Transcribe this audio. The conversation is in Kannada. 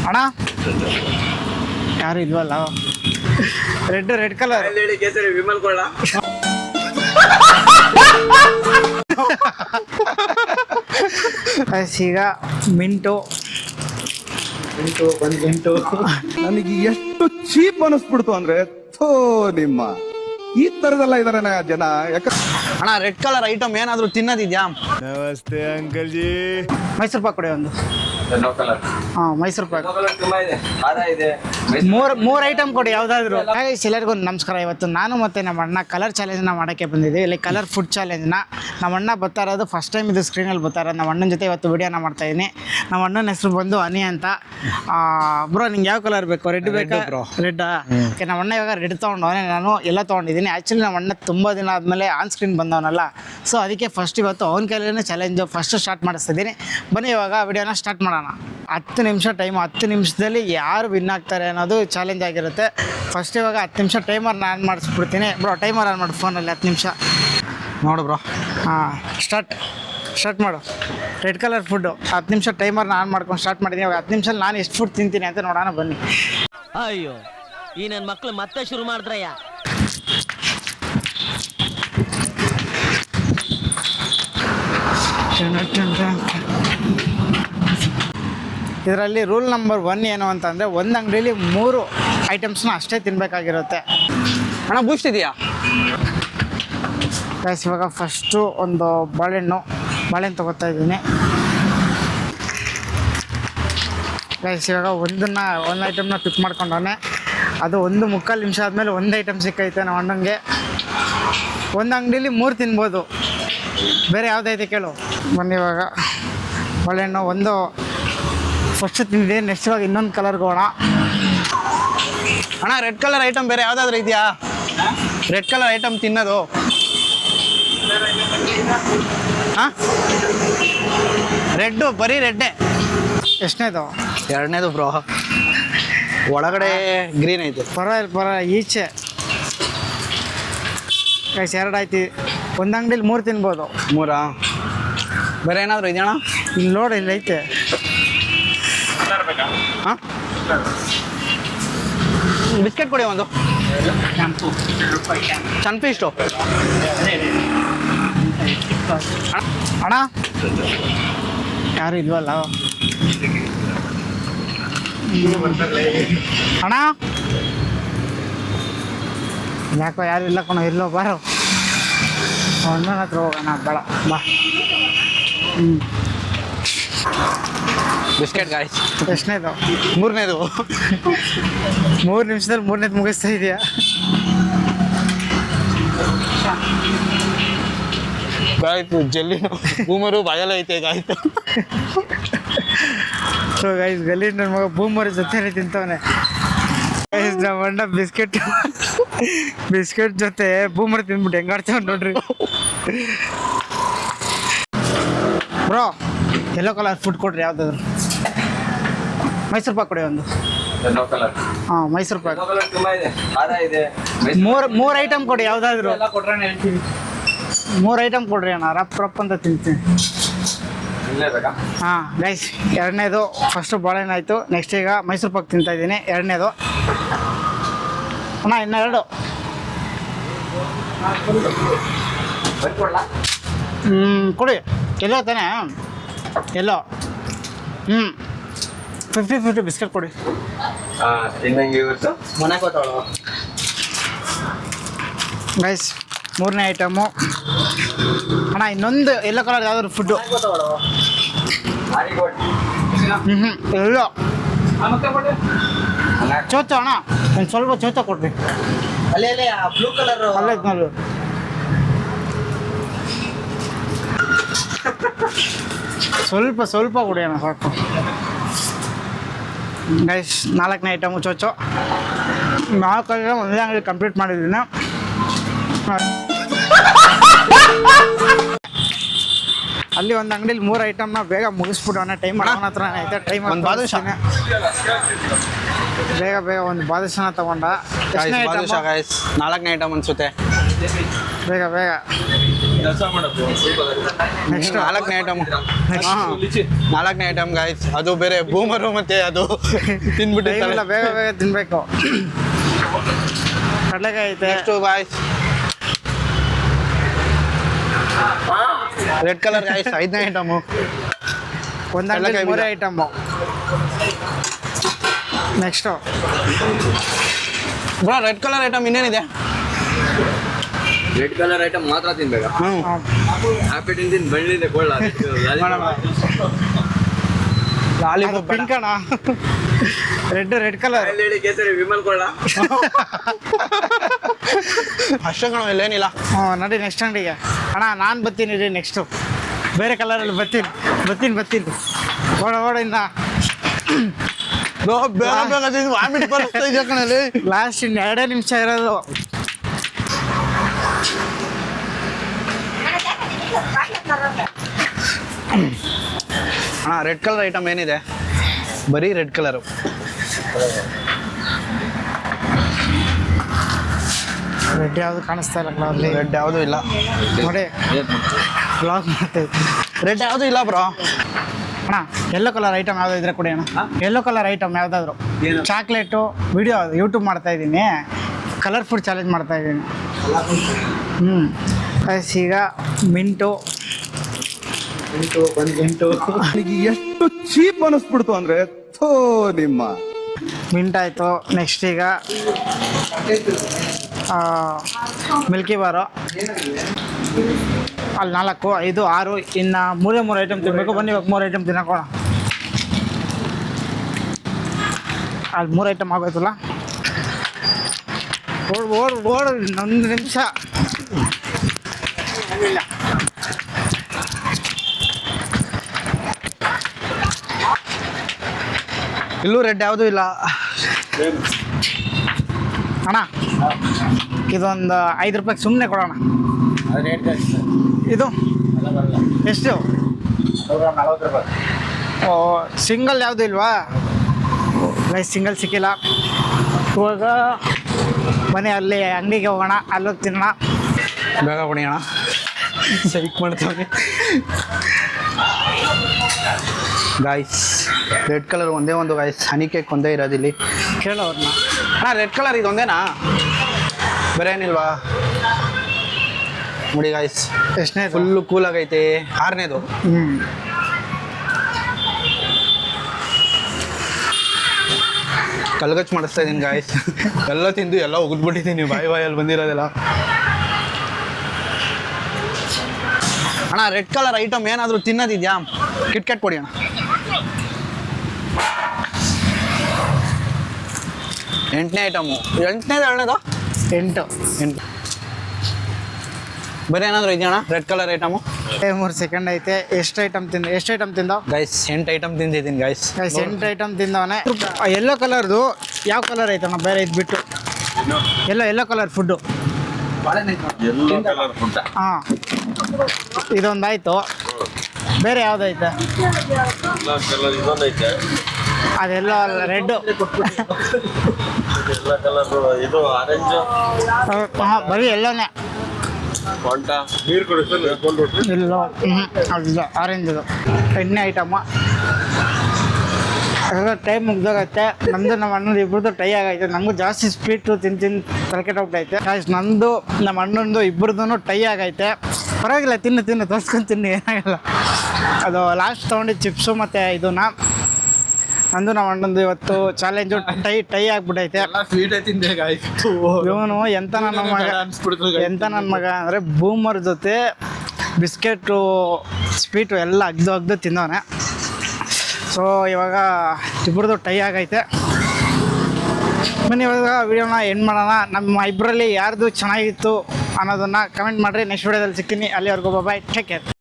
ಅಣ್ಣ ಯಾರು ಇಲ್ವಲ್ಲ. ರೆಡ್ ಕಲರ್ ವಿಮಲ್ ಕೊಳ್ಳ ಈಗ ಮಿಂಟು ನನಗೆ ಎಷ್ಟು ಚೀಪ್ ಅನಿಸ್ಬಿಡ್ತು ಅಂದ್ರೆ ಥೋ ನಿಮ್ಮ ಈ ತರದೆಲ್ಲ ಇದಾರೆ ಜನ. ಅಣ್ಣ ರೆಡ್ ಕಲರ್ ಐಟಮ್ ಏನಾದ್ರು ತಿನ್ನೋದಿದ್ಯಾ? ನಮಸ್ತೆ ಅಂಕಲ್ ಜಿ. ಮೈಸೂರು ಪಾಕ್ ಕೊಡಿ ಒಂದು. ಮೈಸೂರು ಪಾಕ್ ತುಂಬಾ ಇದೆ, ಖಾರ ಇದೆ. ಮೂರು ಐಟಮ್ ಕೊಡಿ ಯಾವ್ದಾದ್ರು. ಎಲ್ಲರಿಗೂ ನಮಸ್ಕಾರ. ಇವತ್ತು ನಾನು ಮತ್ತೆ ನಮ್ಮ ಅಣ್ಣ ಕಲರ್ ಚಾಲೆಂಜ್ನ ಮಾಡೋಕ್ಕೆ ಬಂದಿದ್ದೀವಿ. ಇಲ್ಲಿ ಕಲರ್ ಫುಡ್ ಚಾಲೆಂಜ್ನ ನಮ್ಮ ಅಣ್ಣ ಬರ್ತಾ ಇರೋದು ಫಸ್ಟ್ ಟೈಮ್ ಇದು ಸ್ಕ್ರೀನಲ್ಲಿ ಬರ್ತಾ ಇರೋದು. ನಮ್ಮ ಅಣ್ಣನ ಜೊತೆ ಇವತ್ತು ವಿಡಿಯೋನ ಮಾಡ್ತಾಯಿದ್ದೀನಿ. ನಮ್ಮ ಅಣ್ಣನ ಹೆಸರು ಬಂದು ಅನಿ ಅಂತ. ಬ್ರೋ ನಿಂಗೆ ಯಾವ ಕಲರ್ ಬೇಕು? ರೆಡ್ ಬೇಕಾ? ರೆಡ್ಡಾ? ಓಕೆ, ನಮ್ಮ ಅಣ್ಣ ಇವಾಗ ರೆಡ್ ತೊಗೊಂಡವನೇ, ನಾನು ಎಲ್ಲ ತೊಗೊಂಡಿದ್ದೀನಿ. ಆ್ಯಕ್ಚುಲಿ ನಮ್ಮ ಅಣ್ಣ ತುಂಬ ದಿನ ಆದಮೇಲೆ ಆನ್ ಸ್ಕ್ರೀನ್ ಬಂದವನಲ್ಲ, ಸೊ ಅದಕ್ಕೆ ಫಸ್ಟ್ ಇವತ್ತು ಅವನ ಕೈಲೇ ಚಾಲೆಂಜು ಫಸ್ಟ್ ಸ್ಟಾರ್ಟ್ ಮಾಡಿಸ್ತಿದ್ದೀನಿ. ಬನ್ನಿ ಇವಾಗ ವಿಡಿಯೋನ ಸ್ಟಾರ್ಟ್ ಮಾಡೋಣ. 10 ನಿಮಿಷ ಟೈಮು. 10 ನಿಮಿಷದಲ್ಲಿ ಯಾರು ವಿನ್ ಆಗ್ತಾರೆ ಅನ್ನೋದು ಚಾಲೆಂಜ್ ಆಗಿರುತ್ತೆ. ಫಸ್ಟ್ ಇವಾಗ 10 ನಿಮಿಷ ಟೈಮರ್ ನಾನು ಮಾಡಿಸ್ಬಿಡ್ತೀನಿ. ಬ್ರೋ ಟೈಮರ್ ಆನ್ ಮಾಡು ಫೋನಲ್ಲಿ. 10 ನಿಮಿಷ ನೋಡು ಬ್ರೋ. ಸ್ಟಾರ್ಟ್ ಮಾಡು. ರೆಡ್ ಕಲರ್ ಫುಡ್ಡು 10 ನಿಮಿಷ ಟೈಮರ್ನ ಆನ್ ಮಾಡ್ಕೊಂಡು ಸ್ಟಾರ್ಟ್ ಮಾಡಿದ್ದೀನಿ. ಇವಾಗ 10 ನಿಮಿಷದಲ್ಲಿ ನಾನು ಎಷ್ಟು ಫುಡ್ ತಿಂತೀನಿ ಅಂತ ನೋಡೋಣ ಬನ್ನಿ. ಅಯ್ಯೋ ಈ ನನ್ನ ಮಕ್ಳು ಮತ್ತೆ ಶುರು ಮಾಡಿದ್ರಯ್ಯ. ಇದರಲ್ಲಿ ರೂಲ್ ನಂಬರ್ 1 ಏನು ಅಂತಂದರೆ, ಒಂದು ಅಂಗಡಿಯಲ್ಲಿ 3 ಐಟಮ್ಸ್ನ ಅಷ್ಟೇ ತಿನ್ನಬೇಕಾಗಿರುತ್ತೆ. ಅಣ್ಣ ಬೂಸ್ಟ್ ಇದೆಯಾ? ಗೈಸ್ ಇವಾಗ ಫಸ್ಟು ಒಂದು ಬಾಳೆಹಣ್ಣು ತೊಗೋತಾ ಇದ್ದೀನಿ. ಗೈಸ್ ಇವಾಗ ಒಂದು ಐಟಮ್ನ ಪಿಕ್ ಮಾಡ್ಕೊಂಡವನೆ. ಅದು 1.25 ನಿಮಿಷ ಆದಮೇಲೆ ಒಂದು ಐಟಮ್ ಸಿಕ್ಕೈತೆ ನಮ್ಮ ಅಣ್ಣಂಗೆ. ಒಂದು ಅಂಗಡಿಯಲ್ಲಿ 3 ತಿನ್ಬೋದು. ಬೇರೆ ಯಾವುದೈತೆ ಕೇಳು. ಬನ್ನಿ ಇವಾಗ ಬಾಳೆಹಣ್ಣು ಒಂದು ಫಸ್ಟ್ ತಿಂದಿದೆ. ನೆಕ್ಸ್ಟ್ ಇವಾಗ ಇನ್ನೊಂದು ಕಲರ್ಗೆ ಹೋಗೋಣ. ಅಣ್ಣ ರೆಡ್ ಕಲರ್ ಐಟಮ್ ಬೇರೆ ಯಾವುದಾದ್ರೂ ಇದೆಯಾ? ರೆಡ್ ಕಲರ್ ಐಟಮ್ ತಿನ್ನೋದು. ಹಾಂ ರೆಡ್ಡು, ಬರೀ ರೆಡ್ಡೇ. ಎಷ್ಟನೇದು? 2ನೇದು ಬ್ರೋ. ಒಳಗಡೆ ಗ್ರೀನ್ ಐತೆ. ಪರವಾಗಿಲ್ಲ ಈಚೆ. ಗೈಸ್ 2 ಆಯ್ತು. ಒಂದು ಅಂಗಡಿಲಿ 3 ತಿನ್ಬೋದು. 3 ಬೇರೆ ಏನಾದರೂ ಇದೆಯಣ್ಣ? ಇಲ್ಲಿ ನೋಡಿ, ಇಲ್ಲಿ ಐತೆ. ಹಾಂ ಬಿಸ್ಕೆಟ್ ಕೊಡಿ ಒಂದು. ಚನ್ಪಿ ಇಷ್ಟು ಅಣ್ಣ ಯಾರು ಇಲ್ವಲ್ಲ. ಅಣ್ಣ ಯಾಕೋ ಯಾರು ಇಲ್ಲ ಕಣೋ. ಇಲ್ಲೋ ಬಾರೋ, ಅಣ್ಣನ ಹತ್ರ ಹೋಗೋಣ. ಬೇಡ ಬಾ. Biscuit guys. ಎಷ್ಟನೇದು? 3ನೇದು. 3 ನಿಮಿಷದಲ್ಲಿ 3ನೇದು ಮುಗಿಸ್ತಾ ಇದೆಯಾ? ಗಾಯ್ತು ಜಲ್ಲಿ ಬೂಮರು ಬಾಯಲ್ಲ ಐತೆ ಗಾಯ್ತು. ಸೊ ಗೈಸ್ ಗಲ್ಲಿ ನನ್ನ ಮಗ ಬೂಮರ್ ಜೊತೆ ತಿಂತವನೆ. ಗೈಸ್ ನಮ್ಮ ಅಣ್ಣ ಬಿಸ್ಕೆಟ್ ಜೊತೆ ಬೂಮರ್ ತಿಂದ್ಬಿಟ್ಟು ಹೆಂಗಾಡ್ತೇವೆ ನೋಡ್ರಿ. ಬ್ರೋ ಯೆಲ್ಲೋ ಕಲರ್ ಫುಡ್ ಕೊಡ್ರಿ ಯಾವುದಾದ್ರು. ಮೈಸೂರು ಪಾಕ್ ಕೊಡಿ ಒಂದು. ಮೈಸೂರು ಪಾಕ್ ತುಂಬಾ ಇದೆ, ಖಾರ ಇದೆ. 3 ಐಟಮ್ ಕೊಡಿ ಯಾವುದಾದ್ರು. 3 ಐಟಮ್ ಕೊಡ್ರಿ ಅಣ್ಣ. ರಪ್ ಅಂತ ತಿಂತೀನಿ. ಗೈಸ್ 2ನೇದು ಫಸ್ಟು ಬಾಳೆಹಣ್ಣು ಆಯಿತು. ನೆಕ್ಸ್ಟ್ ಈಗ ಮೈಸೂರು ಪಾಕ್ ತಿಂತಾಯಿದ್ದೀನಿ. 2ನೇದು ಅಣ್ಣ. ಇನ್ನೆರಡು ಕೊಡಿ. ಎಲ್ಲೋ ತಾನೆ? ಎಲ್ಲೋ 50-50 ಬಿಸ್ಕೆಟ್ ಕೊಡಿ. ಗೈಸ್ 3ನೇ ಐಟಮು. ಅಣ್ಣ ಇನ್ನೊಂದು ಎಲ್ಲೋ ಕಲರ್ ಯಾವ್ದಾದ್ರು ಫುಡ್ಡು. ಎಲ್ಲೋ ಚೋಚ ಅಣ್ಣ. ಒಂದು ಸ್ವಲ್ಪ ಚೋಚ ಕೊಡ್ರಿ. ಅಲ್ಲೇ ಬ್ಲೂ ಕಲರ್ ಅಲ್ಲೇ ನೋಡಿ. ಸ್ವಲ್ಪ ಕೊಡಿ ಅಣ್ಣ, ಸಾಕು. ಗೈಸ್ 4ನೇ ಐಟಮು ಚೋಚು. 4 ಒಂದೇ ಅಂಗಡಿ ಕಂಪ್ಲೀಟ್ ಮಾಡಿದ್ದೀನಿ. ಅಲ್ಲಿ ಒಂದು ಅಂಗಡಿಲಿ 3 ಐಟಮ್ನ ಬೇಗ ಮುಗಿಸ್ಬಿಟ್ಟವನ. ಟೈಮ್ ಅವನ ಹತ್ರ ಐತೆ. ಟೈಮ್ ಒಂದು ಬಾದುಷಾ. ಬೇಗ ಒಂದು ಬಾದುಷಾನ ತಗೊಂಡ. 4ನೇ ಐಟಮ್ ಅನ್ಸುತ್ತೆ. ಬೇಗ ನೆಕ್ಸ್ಟ್ ನಾಲ್ಕನೇ ಐಟಮ್ ನಾಲ್ಕನೇ ಐಟಮ್ ಗಾಯ್ಸ್, ಅದು ಬೇರೆ ಬೂಮರು ಮತ್ತೆ ಅದು ತಿಂದ್ಬಿಟ್ಟಿರ್ತಾರೆ. ಬೇಗ ಬೇಗ ತಿನ್ಬೇಕು. ಕಡಲೆಕಾಯಿ ಐತೆ. Next guys red colour guys, ಐದನೇ ಐಟಮು. ಒಂದು ಕಡಲೆಕಾಯಿ ಮೂರೇ ಬೀಜ. Item. Next bro red colour item ಇನ್ನೇನಿದೆ? ರೆಡ್ ಕಲರ್ ಐಟಮ್ ಮಾತ್ರ ತಿನ್ಬೇಕಾ? ಹ್ಯಾಪಿ ತಿಂತೀನಿ ಬೆಳ್ಳಿದೆ ಕೊಳ್ಳ ಲಾಲಿಪಾಪ್ ಪಿಂಕ್ ಅಣ್ಣ. Red colour. ಹೇಳಿ ಕೇಸರಿ ವಿಮಲ್ ಕೊಳ್ಳ. ಅಷ್ಟೇ ಕಣೋ, ಇಲ್ಲೇನಿಲ್ಲ. ಹ್ಞೂ ನಡಿ ನೆಕ್ಸ್ಟ್ ಅಂಗಡಿಗೆ. ಅಣ್ಣ ನಾನು ಬರ್ತೀನಿ ರೀ ನೆಕ್ಸ್ಟು. ಬೇರೆ ಕಲರಲ್ಲಿ ಬರ್ತೀನಿ. ಓಡ ಇನ್ನ ಬ್ರೋ ಬೇಗ ಬೇಗ ತಿಂದು ವಾಮಿಟ್ ಬರ್ತಾ ಇದೆ ಕಣಲ್ಲಿ. ಲಾಸ್ಟ್ ಇನ್ನು 2 ನಿಮಿಷ ಇರೋದು. ಅಣ್ಣ ರೆಡ್ ಕಲರ್ ಐಟಮ್ ಏನಿದೆ? ಬರೀ ರೆಡ್ ಕಲರು. ರೆಡ್ ಯಾವುದು ಕಾಣಿಸ್ತಾ ಇಲ್ಲ ಅಲ್ಲಿ. ರೆಡ್ ಯಾವುದೂ ಇಲ್ಲ ನೋಡಿ ಬ್ಲಾಗ್ ಮಾಡ್ತಾಯಿದ್ದೆ. ರೆಡ್ ಯಾವುದೂ ಇಲ್ಲ ಬ್ರೋ. ಅಣ್ಣ ಎಲ್ಲೋ ಕಲರ್ ಐಟಮ್ ಯಾವುದೋ ಇದ್ರೆ ಕೊಡಿ ಅಣ್ಣ. ಎಲ್ಲೋ ಕಲರ್ ಐಟಮ್ ಯಾವುದಾದ್ರು. ಚಾಕ್ಲೇಟು ವಿಡಿಯೋ ಯೂಟ್ಯೂಬ್ ಮಾಡ್ತಾಯಿದ್ದೀನಿ, ಕಲರ್ ಫುಡ್ ಚಾಲೆಂಜ್ ಮಾಡ್ತಾಯಿದ್ದೀನಿ. ಈಗ ಮಿಂಟು ನನಗೆ ಎಷ್ಟು ಚೀಪ್ ಅನಿಸ್ಬಿಡ್ತು ಅಂದ್ರೆ ಥೋ ನಿಮ್ಮ. ಮಿಂಟ್ ಆಯಿತು. ನೆಕ್ಸ್ಟ್ ಈಗ ಮಿಲ್ಕಿ ಬಾರು ಅಲ್ಲಿ 4, 5, 6 ಇನ್ನು 3 ಐಟಮ್ ತಿನ್ನಬೇಕು. ಬನ್ನಿ ಇವಾಗ 3 ಐಟಮ್ ತಿನ್ನಕೋಣ. ಅಲ್ಲಿ 3 ಐಟಮ್ ಆಗೋಯ್ತಲ್ಲ. ಓಡು 1 ನಿಮಿಷ. ಇಲ್ಲೂ ರೆಡ್ ಯಾವುದೂ ಇಲ್ಲ ಅಣ್ಣ. ಇದೊಂದು 5 ರೂಪಾಯಿಗೆ ಸುಮ್ಮನೆ ಕೊಡೋಣ. ಇದು ಎಷ್ಟು? ಓ ಸಿಂಗಲ್ ಯಾವುದು ಇಲ್ವಾ? ಗೈಸ್ ಸಿಂಗಲ್ ಸಿಕ್ಕಿಲ್ಲ. ಇವಾಗ ಮನೆ ಅಲ್ಲಿ ಅಂಗಡಿಗೆ ಹೋಗೋಣ, ಅಲ್ಲೋಗಿ ತಿನ್ನೋಣ. ಬೇಗ ಕೊಡಿ ಅಣ್ಣ, ಸೈಕ್ ಮಾಡ್ತಾವೆ. ಗಾಯ್ಸ್ ರೆಡ್ ಕಲರ್ ಒಂದೇ ಒಂದು ಗಾಯ್ಸ್, ಹನಿ ಕೇಕ್ ಒಂದೇ ಇರೋದಿಲ್ಲಿ. ಕೇಳೋರ್ನ. ಅಣ್ಣ ರೆಡ್ ಕಲರ್ ಇದೊಂದೇನಾ? ಬೇರೆ ಏನಿಲ್ವಾ? ನೋಡಿ ಗಾಯ್ಸ್, ಎಷ್ಟನೇ? ಫುಲ್ಲು ಕೂಲ್ ಆಗೈತೆ. 6ನೇದು. ಕಲ್ಗಚ್ ಮಾಡಿಸ್ತಾ ಇದ್ದೀನಿ ಗಾಯ್ಸ್. ಎಲ್ಲ ತಿಂದು ಎಲ್ಲ ಉಗಿದ್ಬಿಟ್ಟಿದ್ದೀನಿ, ಬಾಯಲ್ಲಿ ಬಂದಿರೋದೆಲ್ಲ. ಅಣ್ಣ ರೆಡ್ ಕಲರ್ ಐಟಮ್ ಏನಾದರೂ ತಿನ್ನೋದಿದ್ಯಾ? ಕಿಟ್ಕ್ಯಾಟ್ ಕೊಡಿ ಅಣ್ಣ. 8ನೇ ಐಟಮು. 8ನೇದು 2ನೇದು? 8. ಬರೀ ಏನಾದರೂ ಇದೆಯಣ್ಣ ರೆಡ್ ಕಲರ್ ಐಟಮು? 3 ಸೆಕೆಂಡ್ ಐತೆ. ಎಷ್ಟು ಐಟಮ್ ತಿಂದೋ ಗೈಸ್? 8 ಐಟಮ್ ತಿಂದಿದ್ದೀನಿ ಗಾಯ್ಸ್. 8 ಐಟಮ್ ತಿಂದವನೇ. ಎಲ್ಲೋ ಕಲರ್ದು ಯಾವ ಕಲರ್ ಐತಣ್ಣ ಬೇರೆ ಇದು ಬಿಟ್ಟು? Yellow colour food. ಹಾಂ ಇದೊಂದಾಯಿತು. ಬೇರೆ ಯಾವುದೈತೆ? ಅದೆಲ್ಲ ರೆಡ್ಡು. ಹಾಂ ಬರೀ ಎಲ್ಲೋನೇ. ಇಲ್ಲ ಅಲ್ಲ ಆರೆಂಜ್ ಇದು. 8ನೇ ಐಟಮ್ಮ. ಅದೆಲ್ಲ ಟೈಮ್ ಮುಗ್ದೋಗೈತೆ. ನಮ್ಮದು ನಮ್ಮ ಅಣ್ಣದು ಇಬ್ಬರದು ಟೈ ಆಗೈತೆ. ನನಗೂ ಜಾಸ್ತಿ ಸ್ವೀಟು ತಿಂದು ತಲೆಕೆಟ್ಟೋಗ್ತೈತೆ. ನಂದು ನಮ್ಮ ಅಣ್ಣಂದು ಇಬ್ಬರದೂ ಟೈ ಆಗೈತೆ. ಪರವಾಗಿಲ್ಲ, ತಿನ್ನು ತೋರಿಸ್ಕೊಂಡು ತಿನ್ನು, ಏನಾಗಲ್ಲ. ಅದು ಲಾಸ್ಟ್ ತೊಗೊಂಡು ಚಿಪ್ಸು ಮತ್ತು ಇದನ್ನ. ನಂದು ನಮ್ಮ ಅಣ್ಣಂದು ಇವತ್ತು ಚಾಲೆಂಜು ಟೈ ಆಗ್ಬಿಟ್ಟೈತೆ. ಸ್ವೀಟೇ ತಿಂದೆ ಗಾಯ್ಸ್. ಇವನು ಎಂತ ನನ್ನ ಮಗ ಅಂದರೆ ಬೂಮರ್ ಜೊತೆ ಬಿಸ್ಕೆಟು ಸ್ವೀಟು ಎಲ್ಲ ಅಗ್ದು ತಿಂದವನೆ. ಸೊ ಇವಾಗ ಇಬ್ಬರದು ಟೈ ಆಗೈತೆ. ಬನ್ನಿ ಇವಾಗ ವಿಡಿಯೋನ ಎಂಡ್ ಮಾಡೋಣ. ನಮ್ಮ ಇಬ್ಬರಲ್ಲಿ ಯಾರ್ದು ಚೆನ್ನಾಗಿತ್ತು ಅನ್ನೋದನ್ನು ಕಮೆಂಟ್ ಮಾಡಿರಿ. ನೆಕ್ಸ್ಟ್ ವಿಡಿಯೋದಲ್ಲಿ ಸಿಗ್ತೀನಿ. ಅಲ್ಲಿವರೆಗೂ ಬಾಯ್, ಟೇಕ್ ಕೇರ್.